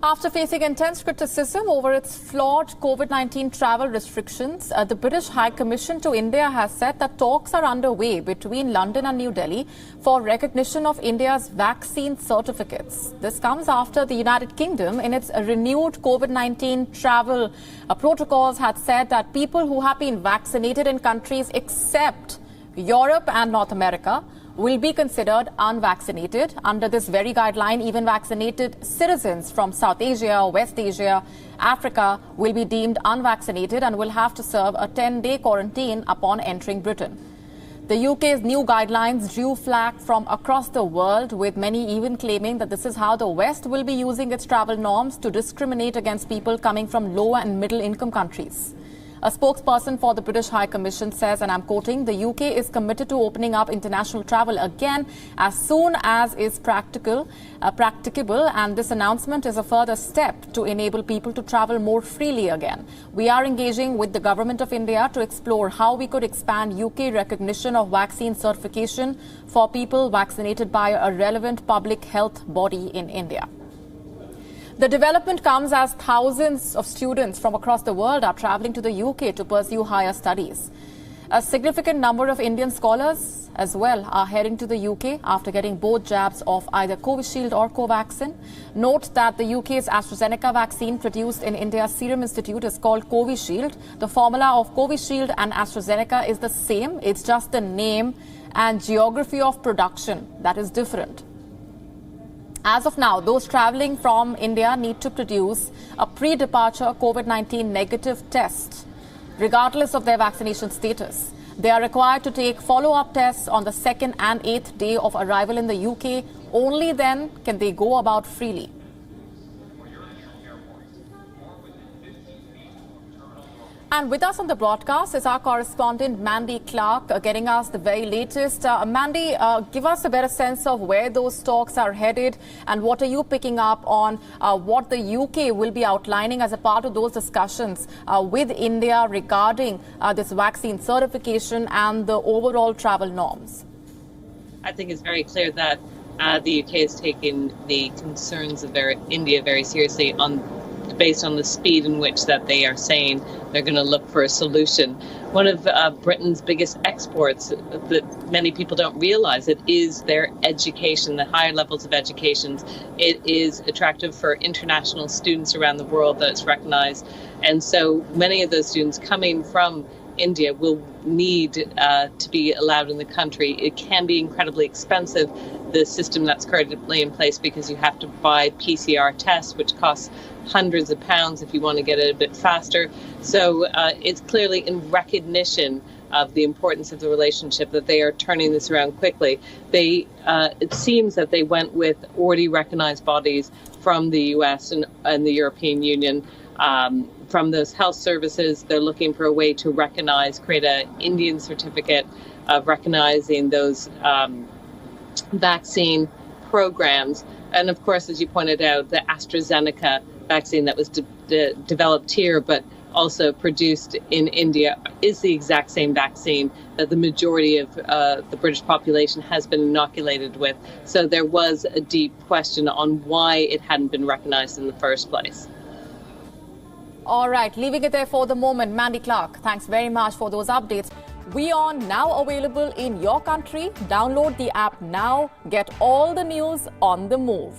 After facing intense criticism over its flawed COVID-19 travel restrictions, the British High Commission to India has said that talks are underway between London and New Delhi for recognition of India's vaccine certificates. This comes after the United Kingdom, in its renewed COVID-19 travel protocols, had said that people who have been vaccinated in countries except Europe and North America will be considered unvaccinated. Under this very guideline, even vaccinated citizens from South Asia, West Asia, Africa will be deemed unvaccinated and will have to serve a 10-day quarantine upon entering Britain. The UK's new guidelines drew flack from across the world, with many even claiming that this is how the West will be using its travel norms to discriminate against people coming from low and middle income countries. A spokesperson for the British High Commission says, and I'm quoting, the UK is committed to opening up international travel again as soon as is practicable, and this announcement is a further step to enable people to travel more freely again. We are engaging with the Government of India to explore how we could expand UK recognition of vaccine certification for people vaccinated by a relevant public health body in India. The development comes as thousands of students from across the world are travelling to the UK to pursue higher studies. A significant number of Indian scholars as well are heading to the UK after getting both jabs of either Covishield or Covaxin. Note that the UK's AstraZeneca vaccine produced in India's Serum Institute is called Covishield. The formula of Covishield and AstraZeneca is the same. It's just the name and geography of production that is different. As of now, those travelling from India need to produce a pre-departure COVID-19 negative test, regardless of their vaccination status. They are required to take follow-up tests on the 2nd and 8th day of arrival in the UK. Only then can they go about freely. And with us on the broadcast is our correspondent Mandy Clark, getting us the very latest. Mandy, give us a better sense of where those talks are headed and what are you picking up on what the UK will be outlining as a part of those discussions with India regarding this vaccine certification and the overall travel norms? I think it's very clear that the UK is taking the concerns of India very seriously based on the speed in which that they are saying they're going to look for a solution. One of Britain's biggest exports that many people don't realize it is their education, the higher levels of education. It is attractive for international students around the world that's recognized. And so many of those students coming from India will need to be allowed in the country. It can be incredibly expensive, the system that's currently in place, because you have to buy PCR tests, which costs hundreds of pounds if you want to get it a bit faster. So it's clearly in recognition of the importance of the relationship that they are turning this around quickly. It seems that they went with already recognized bodies from the US and the European Union. From those health services, they're looking for a way to create an Indian certificate of recognizing those vaccine programs. And of course, as you pointed out, the AstraZeneca vaccine that was developed here, but also produced in India, is the exact same vaccine that the majority of the British population has been inoculated with. So there was a deep question on why it hadn't been recognized in the first place. All right, leaving it there for the moment. Mandy Clark, thanks very much for those updates. WION now available in your country. Download the app now. Get all the news on the move.